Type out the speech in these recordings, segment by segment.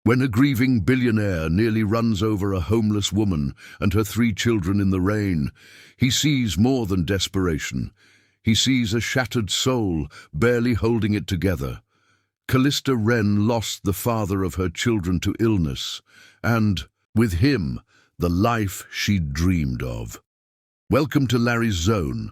When a grieving billionaire nearly runs over a homeless woman and her 3 children in the rain, he sees more than desperation. He sees a shattered soul, barely holding it together. Callista Wren lost the father of her children to illness, and, with him, the life she'd dreamed of. Welcome to Larry's Zone,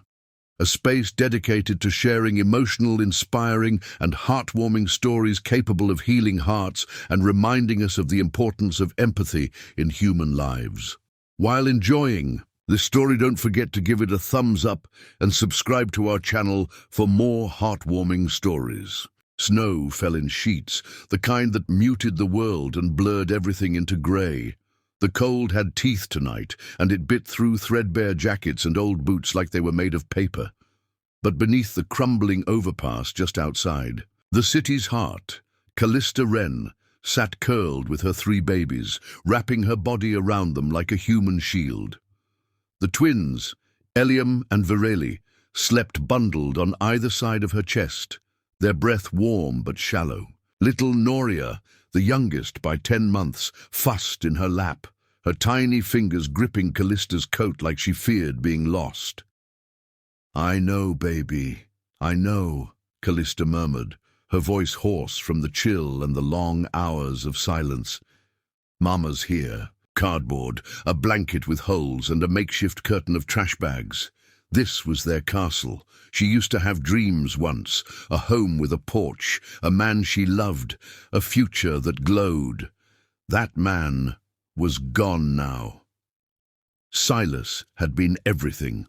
a space dedicated to sharing emotional, inspiring, and heartwarming stories capable of healing hearts and reminding us of the importance of empathy in human lives. While enjoying this story, don't forget to give it a thumbs up and subscribe to our channel for more heartwarming stories. Snow fell in sheets, the kind that muted the world and blurred everything into grey. The cold had teeth tonight, and it bit through threadbare jackets and old boots like they were made of paper. But beneath the crumbling overpass just outside, the city's heart, Callista Wren, sat curled with her 3 babies, wrapping her body around them like a human shield. The twins, Eliam and Vireli, slept bundled on either side of her chest, their breath warm but shallow. Little Noria, the youngest by 10 months, fussed in her lap, her tiny fingers gripping Callista's coat like she feared being lost. "I know, baby, I know," Callista murmured, her voice hoarse from the chill and the long hours of silence. "Mama's here." Cardboard, a blanket with holes, and a makeshift curtain of trash bags. This was their castle. She used to have dreams once, a home with a porch, a man she loved, a future that glowed. That man was gone now. Silas had been everything,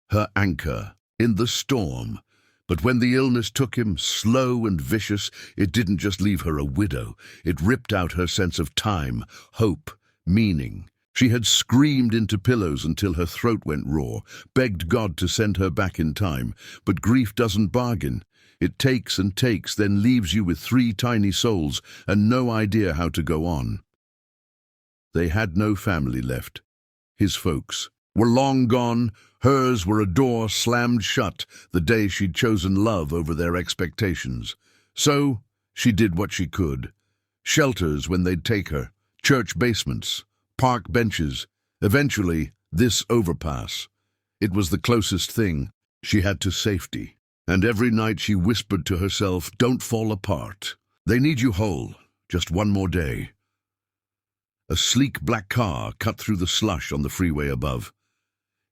her anchor in the storm. But when the illness took him, slow and vicious, it didn't just leave her a widow. It ripped out her sense of time, hope, meaning. She had screamed into pillows until her throat went raw, begged God to send her back in time. But grief doesn't bargain. It takes and takes, then leaves you with 3 tiny souls and no idea how to go on. They had no family left. His folks were long gone. Hers were a door slammed shut the day she'd chosen love over their expectations. So she did what she could. Shelters when they'd take her, church basements, park benches, eventually this overpass. It was the closest thing she had to safety. And every night she whispered to herself, "Don't fall apart. They need you whole. Just one more day." A sleek black car cut through the slush on the freeway above.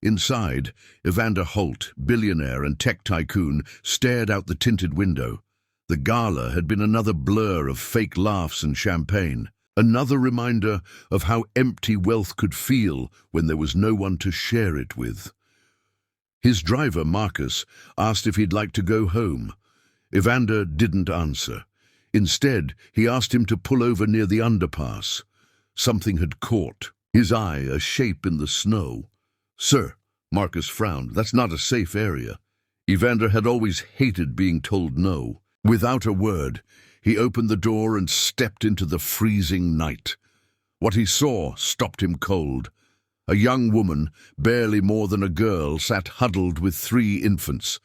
Inside, Evander Holt, billionaire and tech tycoon, stared out the tinted window. The gala had been another blur of fake laughs and champagne. Another reminder of how empty wealth could feel when there was no one to share it with. His driver, Marcus, asked if he'd like to go home. Evander didn't answer. Instead, he asked him to pull over near the underpass. Something had caught his eye, a shape in the snow. "Sir," Marcus frowned, "that's not a safe area." Evander had always hated being told no. Without a word, he opened the door and stepped into the freezing night. What he saw stopped him cold. A young woman, barely more than a girl, sat huddled with 3 infants.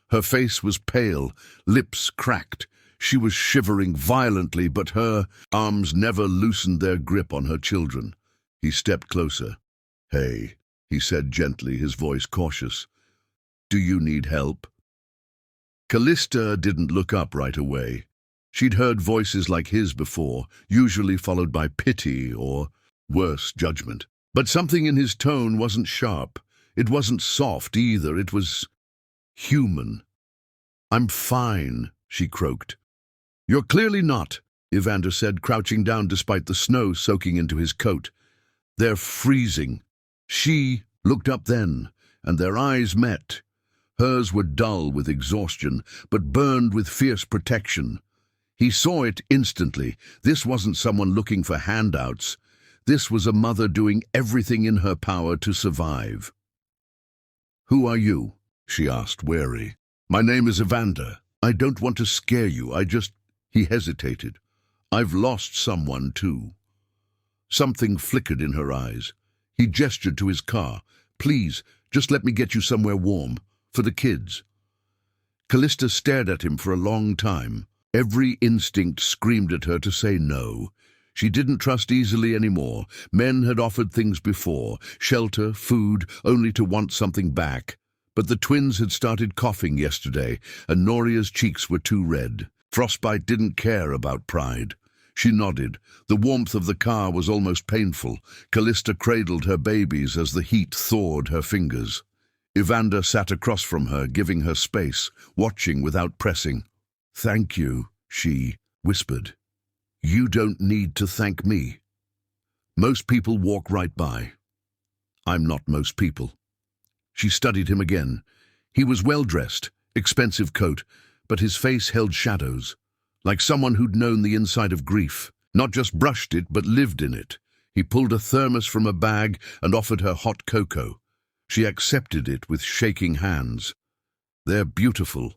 Her face was pale, lips cracked. She was shivering violently, but her arms never loosened their grip on her children. He stepped closer. "Hey," he said gently, his voice cautious. "Do you need help?" Callista didn't look up right away. She'd heard voices like his before, usually followed by pity or, worse, judgment. But something in his tone wasn't sharp. It wasn't soft either. It was human. "I'm fine," she croaked. "You're clearly not," Evander said, crouching down despite the snow soaking into his coat. "They're freezing." She looked up then, and their eyes met. Hers were dull with exhaustion, but burned with fierce protection. He saw it instantly. This wasn't someone looking for handouts. This was a mother doing everything in her power to survive. "Who are you?" she asked, wary. "My name is Evander. I don't want to scare you. He hesitated. "I've lost someone, too." Something flickered in her eyes. He gestured to his car. "Please, just let me get you somewhere warm. For the kids." Callista stared at him for a long time. Every instinct screamed at her to say no. She didn't trust easily anymore. Men had offered things before, shelter, food, only to want something back. But the twins had started coughing yesterday, and Noria's cheeks were too red. Frostbite didn't care about pride. She nodded. The warmth of the car was almost painful. Callista cradled her babies as the heat thawed her fingers. Evander sat across from her, giving her space, watching without pressing. "Thank you," she whispered. "You don't need to thank me. Most people walk right by. I'm not most people." She studied him again. He was well-dressed, expensive coat, but his face held shadows, like someone who'd known the inside of grief, not just brushed it, but lived in it. He pulled a thermos from a bag and offered her hot cocoa. She accepted it with shaking hands. "They're beautiful,"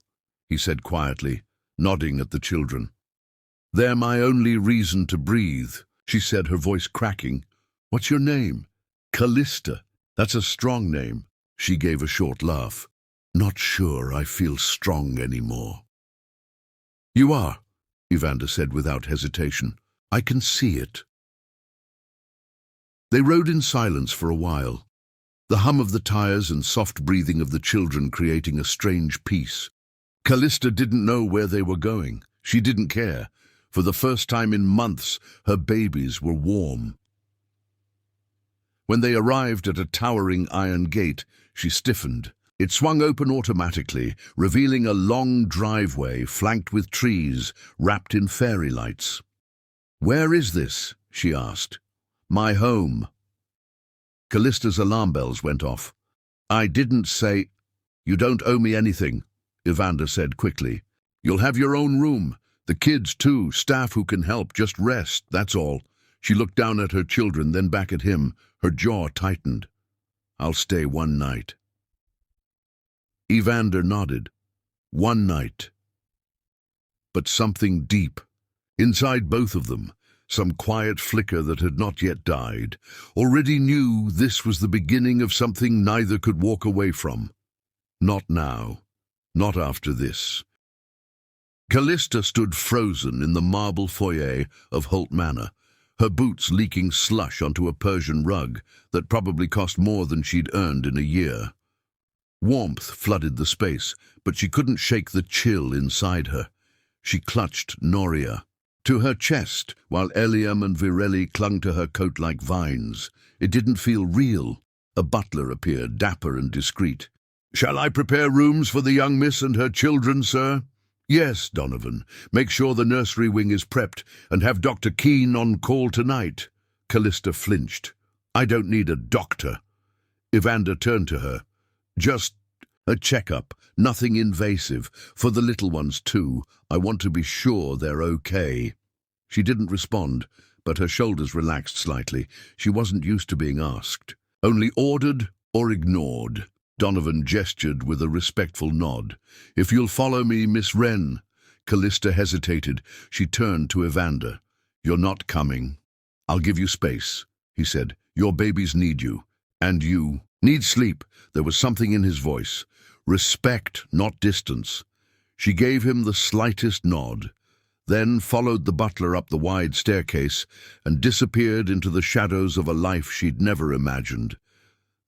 he said quietly, nodding at the children. "They're my only reason to breathe," she said, her voice cracking. "What's your name?" "Callista. That's a strong name." She gave a short laugh. "Not sure I feel strong anymore." "You are," Evander said without hesitation. "I can see it." They rode in silence for a while, the hum of the tires and soft breathing of the children creating a strange peace. Callista didn't know where they were going. She didn't care. For the first time in months, her babies were warm. When they arrived at a towering iron gate, she stiffened. It swung open automatically, revealing a long driveway flanked with trees wrapped in fairy lights. "Where is this?" she asked. "My home." Callista's alarm bells went off. "I didn't say—" "You don't owe me anything," Evander said quickly. "You'll have your own room. The kids, too, staff who can help. Just rest, that's all." She looked down at her children, then back at him. Her jaw tightened. "I'll stay one night." Evander nodded. One night. But something deep, inside both of them, some quiet flicker that had not yet died, already knew this was the beginning of something neither could walk away from. Not now. Not after this. Callista stood frozen in the marble foyer of Holt Manor, her boots leaking slush onto a Persian rug that probably cost more than she'd earned in a year. Warmth flooded the space, but she couldn't shake the chill inside her. She clutched Noria to her chest, while Eliam and Virelli clung to her coat like vines. It didn't feel real. A butler appeared, dapper and discreet. "Shall I prepare rooms for the young miss and her children, sir?" "Yes, Donovan. Make sure the nursery wing is prepped, and have Dr. Keene on call tonight." Callista flinched. "I don't need a doctor." Evander turned to her. "Just a checkup, nothing invasive. For the little ones, too. I want to be sure they're okay." She didn't respond, but her shoulders relaxed slightly. She wasn't used to being asked. Only ordered or ignored. Donovan gestured with a respectful nod. "If you'll follow me, Miss Wren." Callista hesitated. She turned to Evander. "You're not coming." "I'll give you space," he said. "Your babies need you. And you need sleep." There was something in his voice. Respect, not distance. She gave him the slightest nod, then followed the butler up the wide staircase and disappeared into the shadows of a life she'd never imagined.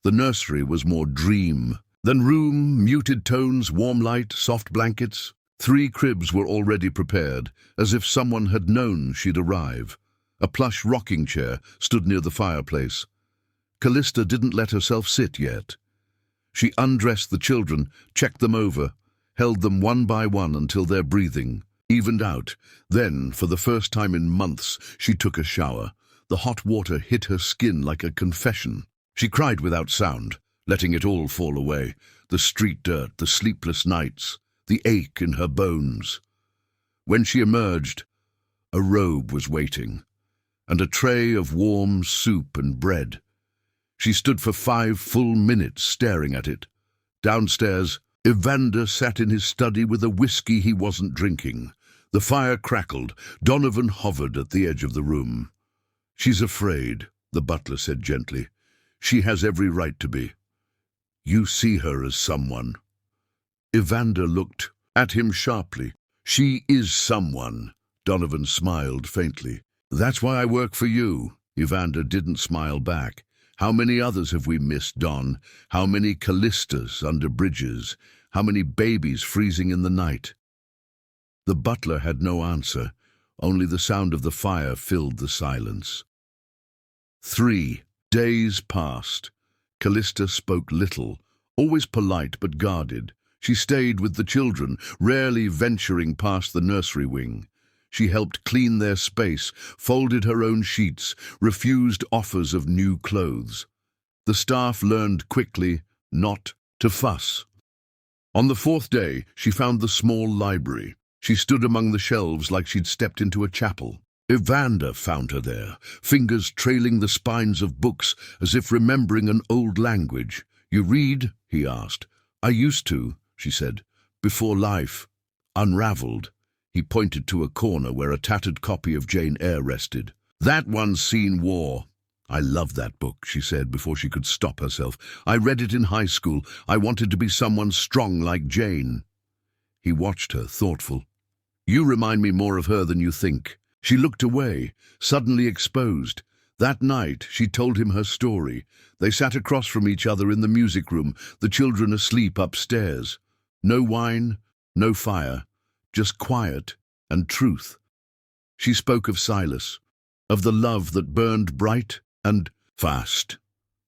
The nursery was more dream than room, muted tones, warm light, soft blankets. 3 cribs were already prepared, as if someone had known she'd arrive. A plush rocking chair stood near the fireplace. Callista didn't let herself sit yet. She undressed the children, checked them over, held them one by one until their breathing evened out. Then, for the first time in months, she took a shower. The hot water hit her skin like a confession. She cried without sound, letting it all fall away. The street dirt, the sleepless nights, the ache in her bones. When she emerged, a robe was waiting, and a tray of warm soup and bread. She stood for 5 full minutes staring at it. Downstairs, Evander sat in his study with a whiskey he wasn't drinking. The fire crackled. Donovan hovered at the edge of the room. "She's afraid," the butler said gently. "She has every right to be. You see her as someone." Evander looked at him sharply. "She is someone," Donovan smiled faintly. That's why I work for you. Evander didn't smile back. How many others have we missed, Don? How many Callistas under bridges? How many babies freezing in the night? The butler had no answer. Only the sound of the fire filled the silence. 3 days passed. Callista spoke little, always polite but guarded. She stayed with the children, rarely venturing past the nursery wing. She helped clean their space, folded her own sheets, refused offers of new clothes. The staff learned quickly not to fuss. On the 4th day, she found the small library. She stood among the shelves like she'd stepped into a chapel. Evander found her there, fingers trailing the spines of books as if remembering an old language. "You read?" he asked. "I used to," she said, "before life unraveled." He pointed to a corner where a tattered copy of Jane Eyre rested. "That one's seen war." "I love that book," she said before she could stop herself. "I read it in high school. I wanted to be someone strong like Jane." He watched her, thoughtful. "You remind me more of her than you think." She looked away, suddenly exposed. That night, she told him her story. They sat across from each other in the music room, the children asleep upstairs. No wine, no fire, just quiet and truth. She spoke of Silas, of the love that burned bright and fast,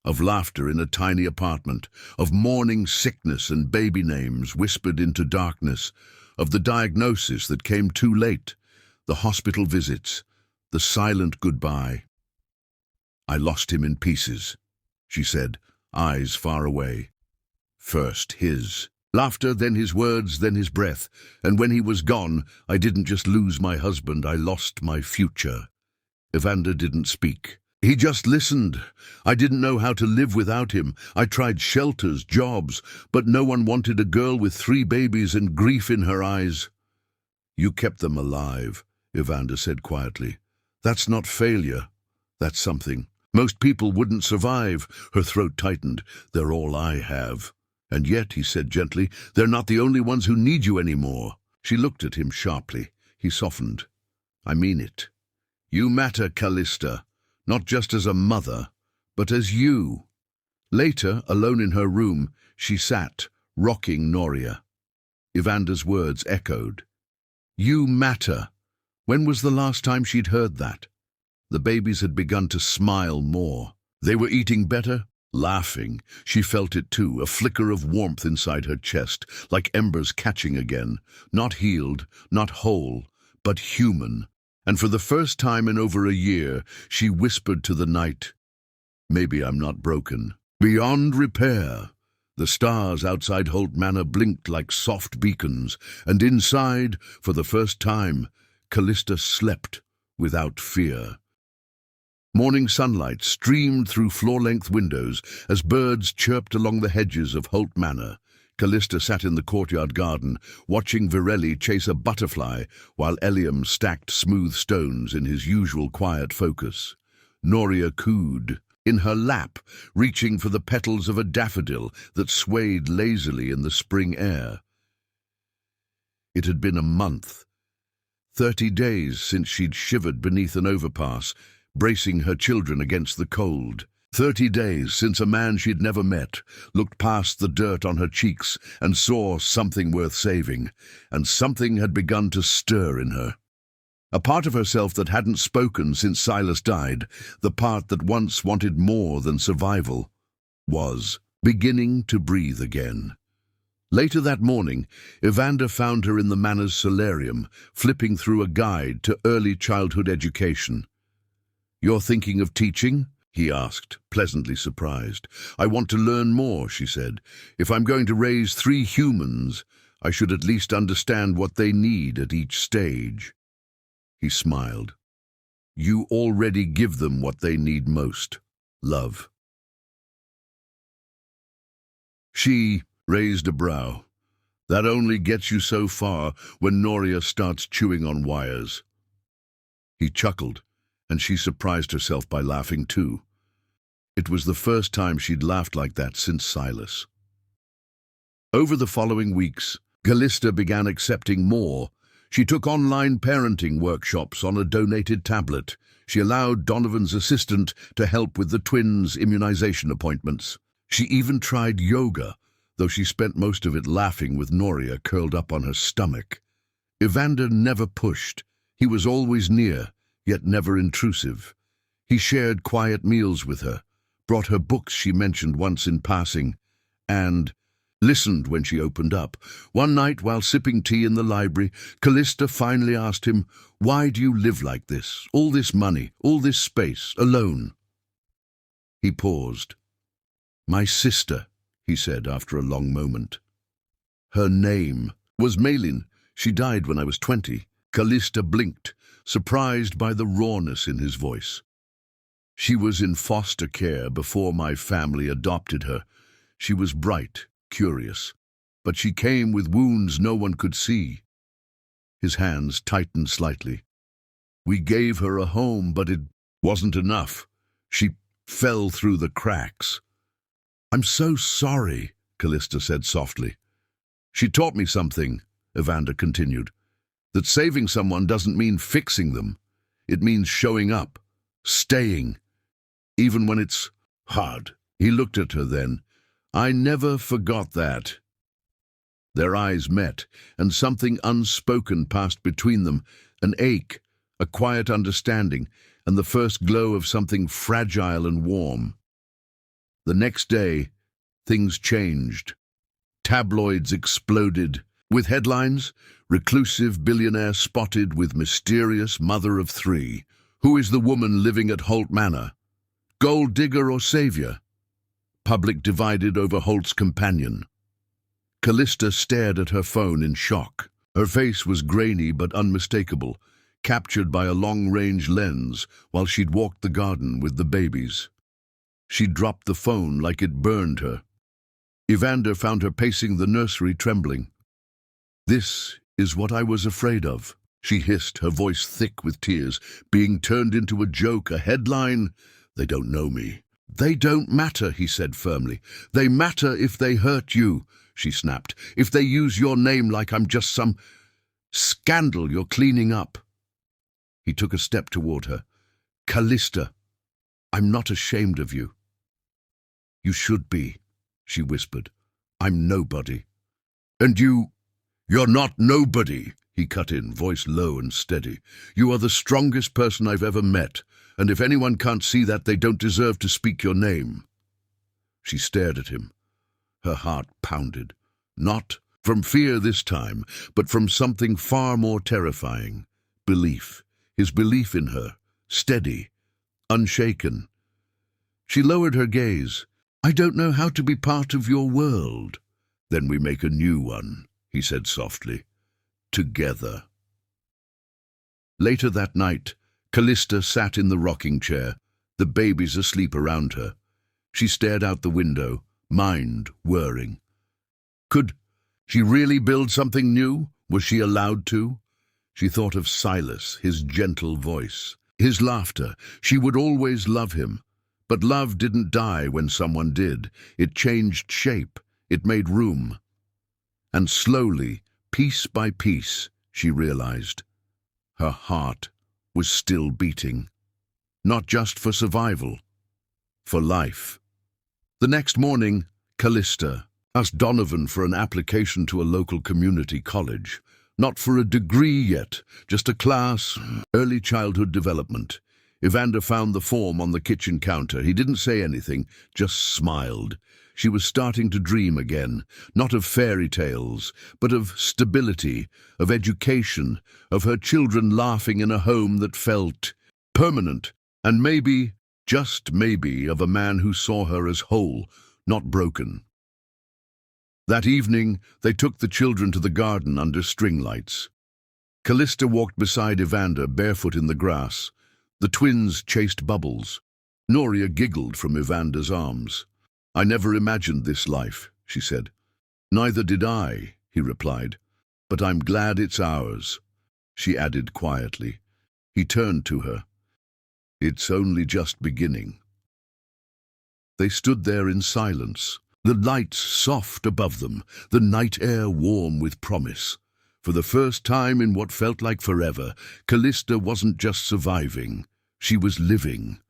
of laughter in a tiny apartment, of morning sickness and baby names whispered into darkness, of the diagnosis that came too late, the hospital visits, the silent goodbye. "I lost him in pieces," she said, eyes far away. First his laughter, then his words, then his breath. And when he was gone, I didn't just lose my husband, I lost my future. Evander didn't speak. He just listened. I didn't know how to live without him. I tried shelters, jobs, but no one wanted a girl with 3 babies and grief in her eyes. "You kept them alive," Evander said quietly. "That's not failure. That's something. Most people wouldn't survive." Her throat tightened. "They're all I have." "And yet," he said gently, "they're not the only ones who need you anymore." She looked at him sharply. He softened. "I mean it. You matter, Callista, not just as a mother, but as you." Later, alone in her room, she sat, rocking Noria. Evander's words echoed. "You matter." When was the last time she'd heard that? The babies had begun to smile more. They were eating better, laughing. She felt it too, a flicker of warmth inside her chest, like embers catching again. Not healed, not whole, but human. And for the first time in over a year, she whispered to the night, "Maybe I'm not broken. Beyond repair." The stars outside Holt Manor blinked like soft beacons, and inside, for the first time, Callista slept without fear. Morning sunlight streamed through floor-length windows as birds chirped along the hedges of Holt Manor. Callista sat in the courtyard garden, watching Virelli chase a butterfly while Eliam stacked smooth stones in his usual quiet focus. Noria cooed in her lap, reaching for the petals of a daffodil that swayed lazily in the spring air. It had been a month. 30 days since she'd shivered beneath an overpass, bracing her children against the cold. 30 days since a man she'd never met looked past the dirt on her cheeks and saw something worth saving, and something had begun to stir in her. A part of herself that hadn't spoken since Silas died, the part that once wanted more than survival, was beginning to breathe again. Later that morning, Evander found her in the manor's solarium, flipping through a guide to early childhood education. "You're thinking of teaching?" he asked, pleasantly surprised. "I want to learn more," she said. "If I'm going to raise 3 humans, I should at least understand what they need at each stage." He smiled. "You already give them what they need most, love." She raised a brow. "That only gets you so far when Noria starts chewing on wires." He chuckled, and she surprised herself by laughing too. It was the first time she'd laughed like that since Silas. Over the following weeks, Callista began accepting more. She took online parenting workshops on a donated tablet. She allowed Donovan's assistant to help with the twins' immunization appointments. She even tried yoga, though she spent most of it laughing with Noria curled up on her stomach. Evander never pushed. He was always near, yet never intrusive. He shared quiet meals with her, brought her books she mentioned once in passing, and listened when she opened up. One night, while sipping tea in the library, Callista finally asked him, "Why do you live like this? All this money, all this space, alone?" He paused. "My sister," he said after a long moment. "Her name was Malin. She died when I was 20. Callista blinked, surprised by the rawness in his voice. "She was in foster care before my family adopted her. She was bright, curious, but she came with wounds no one could see." His hands tightened slightly. "We gave her a home, but it wasn't enough. She fell through the cracks." "I'm so sorry," Callista said softly. "She taught me something," Evander continued, "that saving someone doesn't mean fixing them. It means showing up, staying, even when it's hard." He looked at her then. "I never forgot that." Their eyes met, and something unspoken passed between them, an ache, a quiet understanding, and the first glow of something fragile and warm. The next day, things changed. Tabloids exploded with headlines: "Reclusive billionaire spotted with mysterious mother of 3. Who is the woman living at Holt Manor? Gold digger or savior?" Public divided over Holt's companion. Callista stared at her phone in shock. Her face was grainy but unmistakable, captured by a long-range lens while she'd walked the garden with the babies. She dropped the phone like it burned her. Evander found her pacing the nursery, trembling. "This is what I was afraid of," she hissed, her voice thick with tears, "being turned into a joke, a headline. They don't know me." "They don't matter," he said firmly. "They matter if they hurt you," she snapped. "If they use your name like I'm just some scandal you're cleaning up." He took a step toward her. "Callista, I'm not ashamed of you." "You should be," she whispered. "I'm nobody." "And you're not nobody," he cut in, voice low and steady. "You are the strongest person I've ever met, and if anyone can't see that, they don't deserve to speak your name." She stared at him. Her heart pounded. Not from fear this time, but from something far more terrifying. Belief. His belief in her. Steady. Unshaken. She lowered her gaze. "I don't know how to be part of your world." "Then we make a new one," he said softly. "Together." Later that night, Callista sat in the rocking chair, the babies asleep around her. She stared out the window, mind whirring. Could she really build something new? Was she allowed to? She thought of Silas, his gentle voice, his laughter. She would always love him. But love didn't die when someone did. It changed shape. It made room. And slowly, piece by piece, she realized, her heart was still beating. Not just for survival, for life. The next morning, Callista asked Donovan for an application to a local community college. Not for a degree yet, just a class, early childhood development. Evander found the form on the kitchen counter. He didn't say anything, just smiled. She was starting to dream again, not of fairy tales, but of stability, of education, of her children laughing in a home that felt permanent, and maybe, just maybe, of a man who saw her as whole, not broken. That evening, they took the children to the garden under string lights. Callista walked beside Evander, barefoot in the grass. The twins chased bubbles. Noria giggled from Evander's arms. "I never imagined this life," she said. "Neither did I," he replied. "But I'm glad it's ours," she added quietly. He turned to her. "It's only just beginning." They stood there in silence, the lights soft above them, the night air warm with promise. For the first time in what felt like forever, Callista wasn't just surviving, she was living.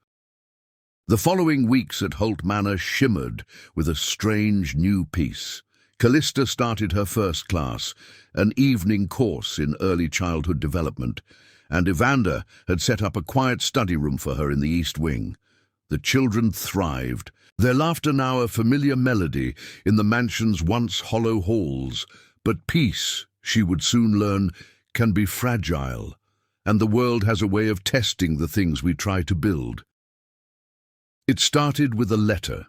The following weeks at Holt Manor shimmered with a strange new peace. Callista started her first class, an evening course in early childhood development, and Evander had set up a quiet study room for her in the East Wing. The children thrived, their laughter now a familiar melody in the mansion's once hollow halls. But peace, she would soon learn, can be fragile, and the world has a way of testing the things we try to build. It started with a letter,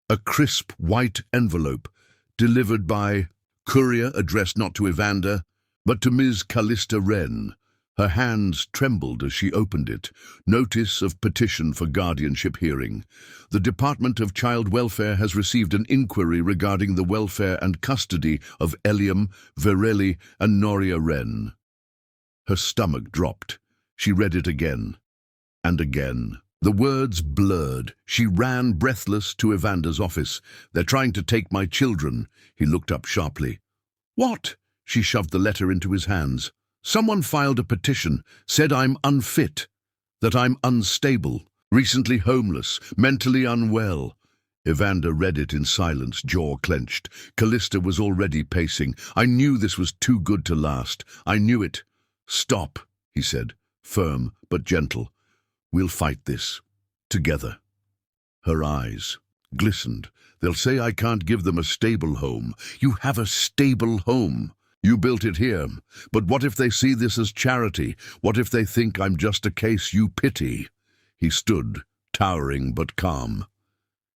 a crisp white envelope, delivered by courier addressed not to Evander, but to Ms. Callista Wren. Her hands trembled as she opened it. Notice of petition for guardianship hearing. The Department of Child Welfare has received an inquiry regarding the welfare and custody of Eliam, Verelli, and Noria Wren. Her stomach dropped. She read it again and again. The words blurred. She ran breathless to Evander's office. "They're trying to take my children." He looked up sharply. "What?" She shoved the letter into his hands. "Someone filed a petition, said I'm unfit, that I'm unstable, recently homeless, mentally unwell." Evander read it in silence, jaw clenched. Callista was already pacing. "I knew this was too good to last. I knew it." "Stop," he said, firm but gentle. "We'll fight this. Together." Her eyes glistened. "They'll say I can't give them a stable home." "You have a stable home. You built it here. But what if they see this as charity? What if they think I'm just a case you pity?" He stood, towering but calm.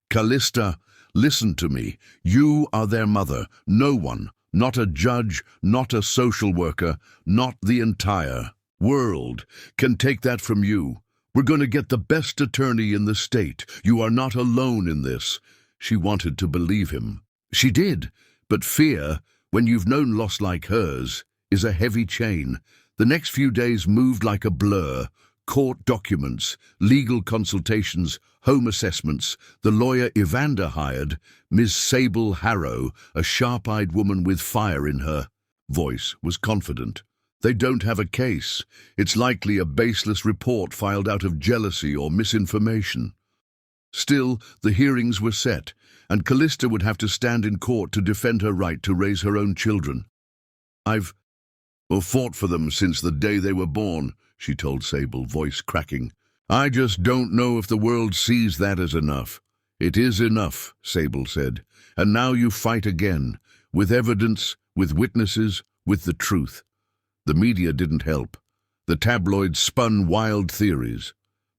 "Callista, listen to me. You are their mother. No one, not a judge, not a social worker, not the entire world, can take that from you. We're going to get the best attorney in the state. You are not alone in this." She wanted to believe him. She did, but fear, when you've known loss like hers, is a heavy chain. The next few days moved like a blur. Court documents, legal consultations, home assessments. The lawyer Evander hired, Ms. Sable Harrow, a sharp-eyed woman with fire in her voice, was confident. "They don't have a case. It's likely a baseless report filed out of jealousy or misinformation." Still, the hearings were set, and Callista would have to stand in court to defend her right to raise her own children. I've fought for them since the day they were born," she told Sable, voice cracking. "I just don't know if the world sees that as enough." "It is enough," Sable said. "And now you fight again, with evidence, with witnesses, with the truth." The media didn't help. The tabloids spun wild theories.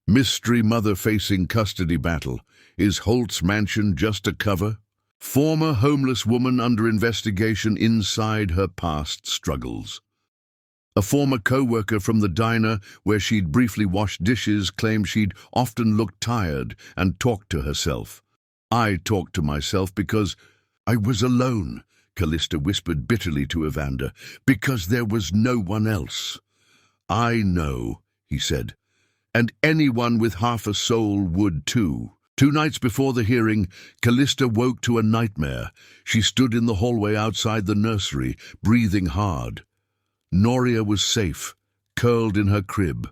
Mystery mother facing custody battle. Is Holt's mansion just a cover? Former homeless woman under investigation inside her past struggles. A former co-worker from the diner where she'd briefly washed dishes claimed she'd often looked tired and talked to herself. "I talked to myself because I was alone," Callista whispered bitterly to Evander, "because there was no one else." "I know," he said, "and anyone with half a soul would too." 2 nights before the hearing, Callista woke to a nightmare. She stood in the hallway outside the nursery, breathing hard. Noria was safe, curled in her crib.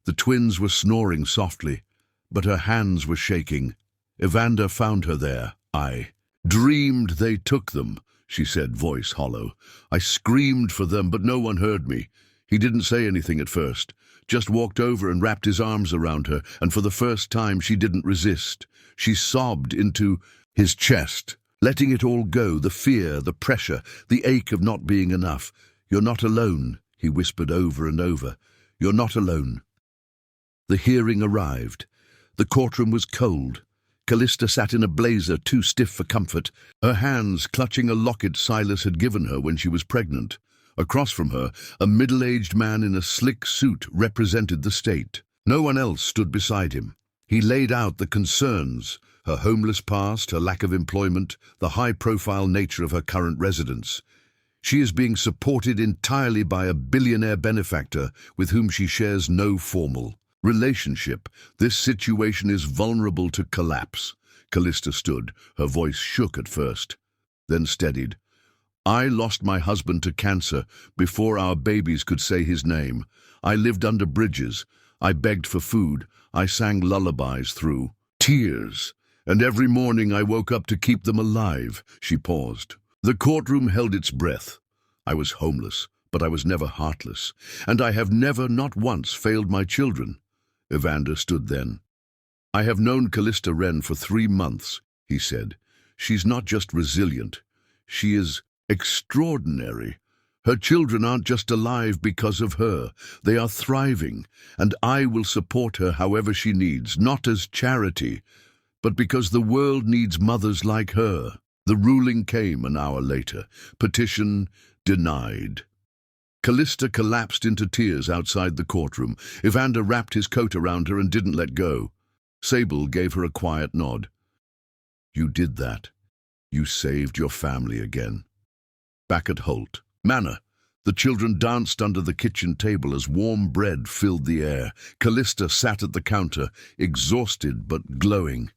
The twins were snoring softly, but her hands were shaking. Evander found her there. "I dreamed they took them," she said, voice hollow. "I screamed for them, but no one heard me. He didn't say anything at first, just walked over and wrapped his arms around her, and for the first time she didn't resist. She sobbed into his chest, letting it all go, the fear, the pressure, the ache of not being enough. "You're not alone," he whispered over and over. "You're not alone." The hearing arrived. The courtroom was cold. Callista sat in a blazer too stiff for comfort, her hands clutching a locket Silas had given her when she was pregnant. Across from her, a middle-aged man in a slick suit represented the state. No one else stood beside him. He laid out the concerns, her homeless past, her lack of employment, the high-profile nature of her current residence. She is being supported entirely by a billionaire benefactor with whom she shares no formal relationship. This situation is vulnerable to collapse. Callista stood. Her voice shook at first, then steadied. I lost my husband to cancer before our babies could say his name. I lived under bridges. I begged for food. I sang lullabies through tears. And every morning I woke up to keep them alive." She paused. The courtroom held its breath. I was homeless, but I was never heartless. And I have never, not once, failed my children. Evander stood then. "I have known Callista Wren for 3 months," he said. "She's not just resilient. She is extraordinary. Her children aren't just alive because of her. They are thriving, and I will support her however she needs, not as charity, but because the world needs mothers like her." The ruling came an hour later. Petition denied. Callista collapsed into tears outside the courtroom. Evander wrapped his coat around her and didn't let go. Sable gave her a quiet nod. "You did that. You saved your family again." Back at Holt Manor, the children danced under the kitchen table as warm bread filled the air. Callista sat at the counter, exhausted but glowing.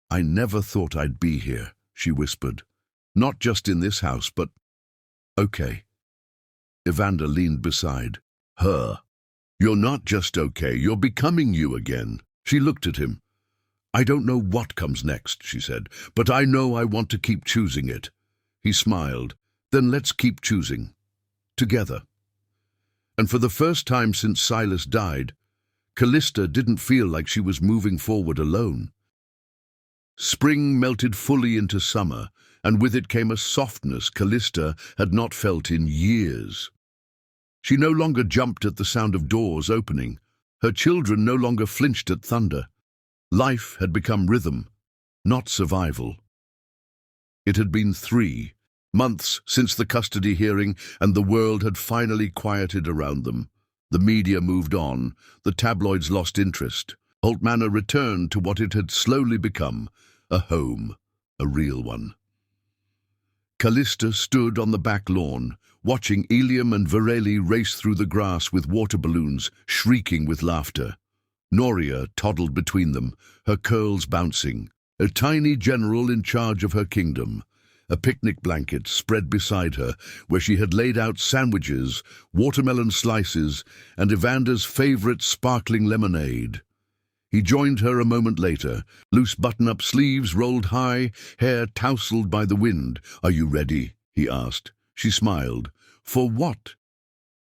"I never thought I'd be here," she whispered. "Not just in this house, but okay." Evander leaned beside her. "You're not just okay, you're becoming you again." She looked at him. "I don't know what comes next," she said, "but I know I want to keep choosing it." He smiled. "Then let's keep choosing. Together." And for the first time since Silas died, Callista didn't feel like she was moving forward alone. Spring melted fully into summer, and with it came a softness Callista had not felt in years. She no longer jumped at the sound of doors opening. Her children no longer flinched at thunder. Life had become rhythm, not survival. It had been 3 months since the custody hearing, and the world had finally quieted around them. The media moved on. The tabloids lost interest. Holt Manor returned to what it had slowly become, a home, a real one. Callista stood on the back lawn, watching Ilium and Vireli race through the grass with water balloons, shrieking with laughter. Noria toddled between them, her curls bouncing, a tiny general in charge of her kingdom. A picnic blanket spread beside her, where she had laid out sandwiches, watermelon slices, and Evander's favorite sparkling lemonade. He joined her a moment later, loose button-up sleeves rolled high, hair tousled by the wind. "Are you ready?" he asked. She smiled. "For what?"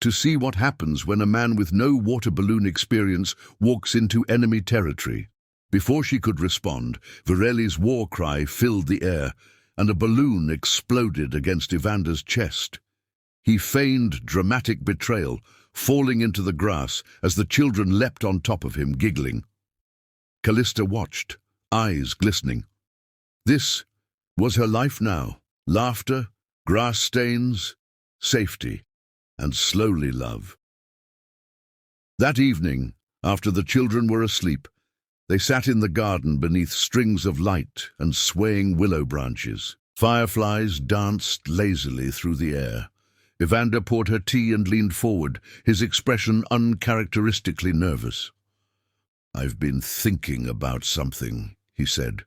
"To see what happens when a man with no water balloon experience walks into enemy territory." Before she could respond, Vireli's war cry filled the air, and a balloon exploded against Evander's chest. He feigned dramatic betrayal, falling into the grass as the children leapt on top of him, giggling. Callista watched, eyes glistening. This was her life now. Laughter, grass stains, safety, and slowly love. That evening, after the children were asleep, they sat in the garden beneath strings of light and swaying willow branches. Fireflies danced lazily through the air. Evander poured her tea and leaned forward, his expression uncharacteristically nervous. "I've been thinking about something," he said.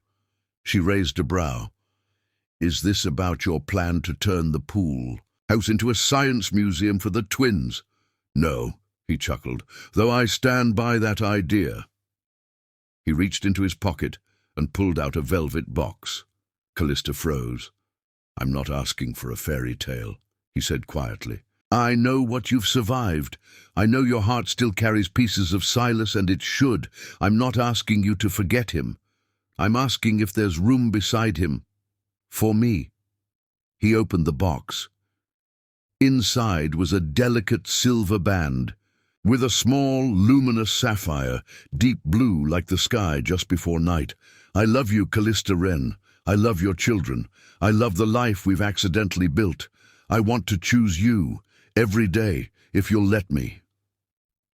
She raised a brow. "Is this about your plan to turn the pool house into a science museum for the twins?" "No," he chuckled, "though I stand by that idea." He reached into his pocket and pulled out a velvet box. Callista froze. "I'm not asking for a fairy tale," he said quietly. "I know what you've survived. I know your heart still carries pieces of Silas, and it should. I'm not asking you to forget him. I'm asking if there's room beside him. For me." He opened the box. Inside was a delicate silver band, with a small, luminous sapphire, deep blue like the sky just before night. "I love you, Callista Wren. I love your children. I love the life we've accidentally built. I want to choose you, every day, if you'll let me."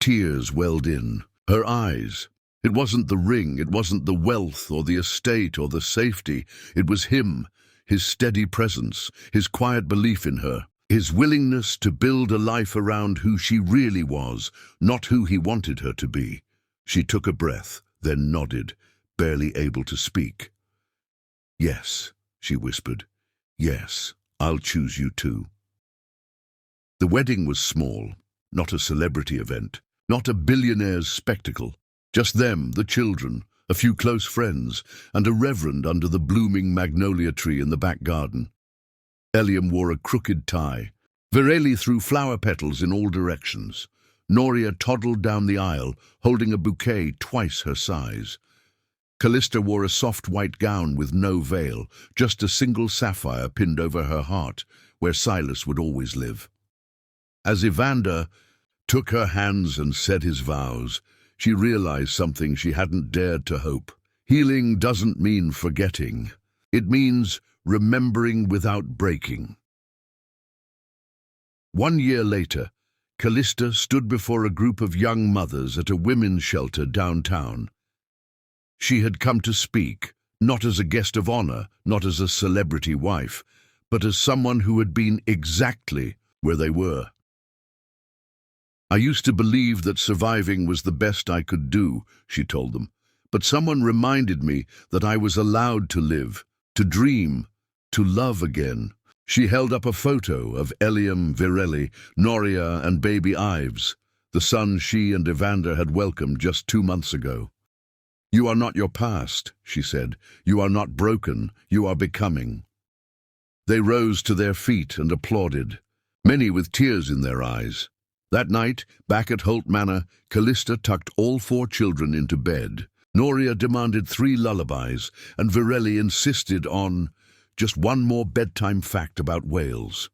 Tears welled in. Her eyes. It wasn't the ring, it wasn't the wealth or the estate or the safety. It was him, his steady presence, his quiet belief in her. His willingness to build a life around who she really was, not who he wanted her to be. She took a breath, then nodded, barely able to speak. "Yes," she whispered. "Yes, I'll choose you too. The wedding was small, not a celebrity event, not a billionaire's spectacle. Just them, the children, a few close friends, and a reverend under the blooming magnolia tree in the back garden. Eliam wore a crooked tie. Virelli threw flower petals in all directions. Noria toddled down the aisle, holding a bouquet twice her size. Callista wore a soft white gown with no veil, just a single sapphire pinned over her heart, where Silas would always live. As Evander took her hands and said his vows, she realized something she hadn't dared to hope. Healing doesn't mean forgetting. It means remembering without breaking. 1 year later, Callista stood before a group of young mothers at a women's shelter downtown. She had come to speak, not as a guest of honor, not as a celebrity wife, but as someone who had been exactly where they were. I used to believe that surviving was the best I could do, she told them, but someone reminded me that I was allowed to live, to dream, to love again. She held up a photo of Eliam, Virelli, Noria, and baby Ives, the son she and Evander had welcomed just 2 months ago. You are not your past, she said. You are not broken, you are becoming. They rose to their feet and applauded, many with tears in their eyes. That night, back at Holt Manor, Callista tucked all 4 children into bed. Noria demanded 3 lullabies, and Virelli insisted on just one more bedtime fact about whales.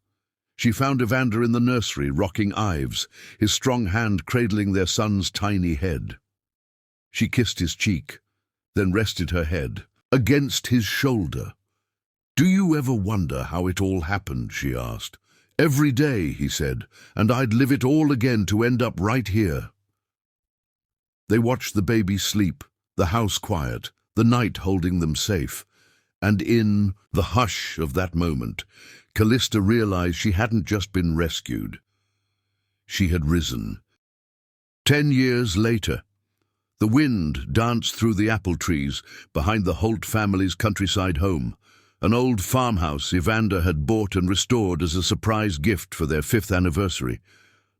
She found Evander in the nursery, rocking Ives, his strong hand cradling their son's tiny head. She kissed his cheek, then rested her head against his shoulder. "Do you ever wonder how it all happened?" she asked. "Every day," he said, "and I'd live it all again to end up right here." They watched the baby sleep, the house quiet, the night holding them safe. And in the hush of that moment, Callista realized she hadn't just been rescued. She had risen. 10 years later, the wind danced through the apple trees behind the Holt family's countryside home, an old farmhouse Evander had bought and restored as a surprise gift for their 5th anniversary,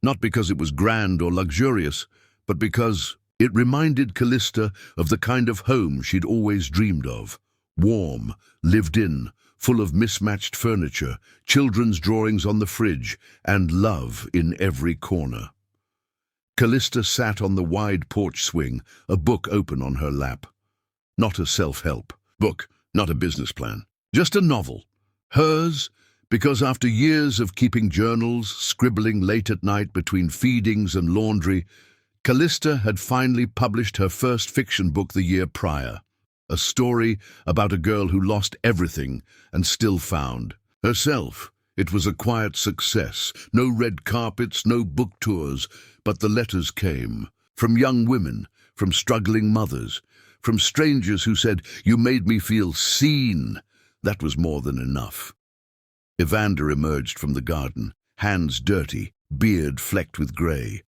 not because it was grand or luxurious, but because it reminded Callista of the kind of home she'd always dreamed of. Warm, lived in, full of mismatched furniture, children's drawings on the fridge, and love in every corner. Callista sat on the wide porch swing, a book open on her lap. Not a self-help book, not a business plan, just a novel. Hers, because after years of keeping journals, scribbling late at night between feedings and laundry, Callista had finally published her first fiction book the year prior. A story about a girl who lost everything and still found herself. It was a quiet success. No red carpets, no book tours, but the letters came. From young women, from struggling mothers, from strangers who said, "You made me feel seen." That was more than enough. Evander emerged from the garden, hands dirty, beard flecked with grey.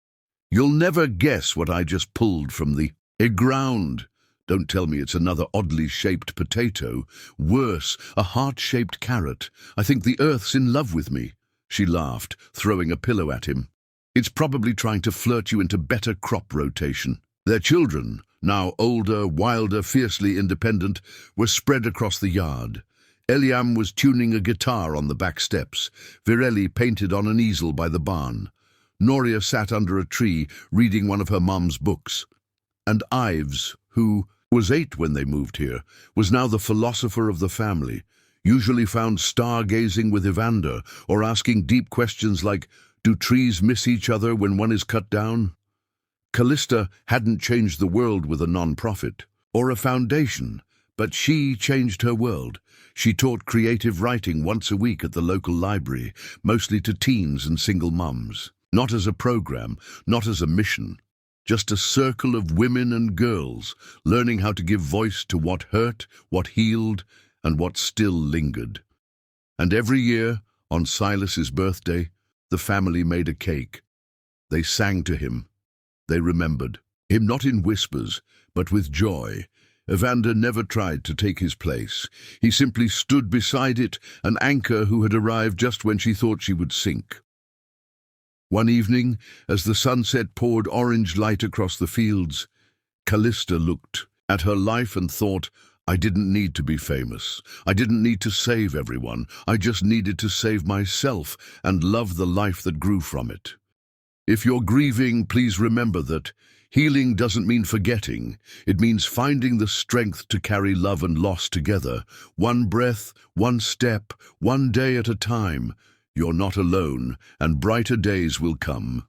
"You'll never guess what I just pulled from the ground. Don't tell me it's another oddly shaped potato. Worse, a heart-shaped carrot. I think the earth's in love with me." She laughed, throwing a pillow at him. "It's probably trying to flirt you into better crop rotation." Their children, now older, wilder, fiercely independent, were spread across the yard. Eliam was tuning a guitar on the back steps. Virelli painted on an easel by the barn. Noria sat under a tree, reading one of her mum's books. And Ives, who was 8 when they moved here, was now the philosopher of the family, usually found stargazing with Evander or asking deep questions like, "Do trees miss each other when one is cut down?" Callista hadn't changed the world with a non-profit or a foundation, but she changed her world. She taught creative writing once a week at the local library, mostly to teens and single mums. Not as a program, not as a mission. Just a circle of women and girls learning how to give voice to what hurt, what healed, and what still lingered. And every year, on Silas's birthday, the family made a cake. They sang to him. They remembered him not in whispers, but with joy, Evander never tried to take his place. He simply stood beside it, an anchor who had arrived just when she thought she would sink. One evening, as the sunset poured orange light across the fields, Callista looked at her life and thought, I didn't need to be famous. I didn't need to save everyone. I just needed to save myself and love the life that grew from it. If you're grieving, please remember that healing doesn't mean forgetting. It means finding the strength to carry love and loss together. One breath, one step, one day at a time. You're not alone, and brighter days will come.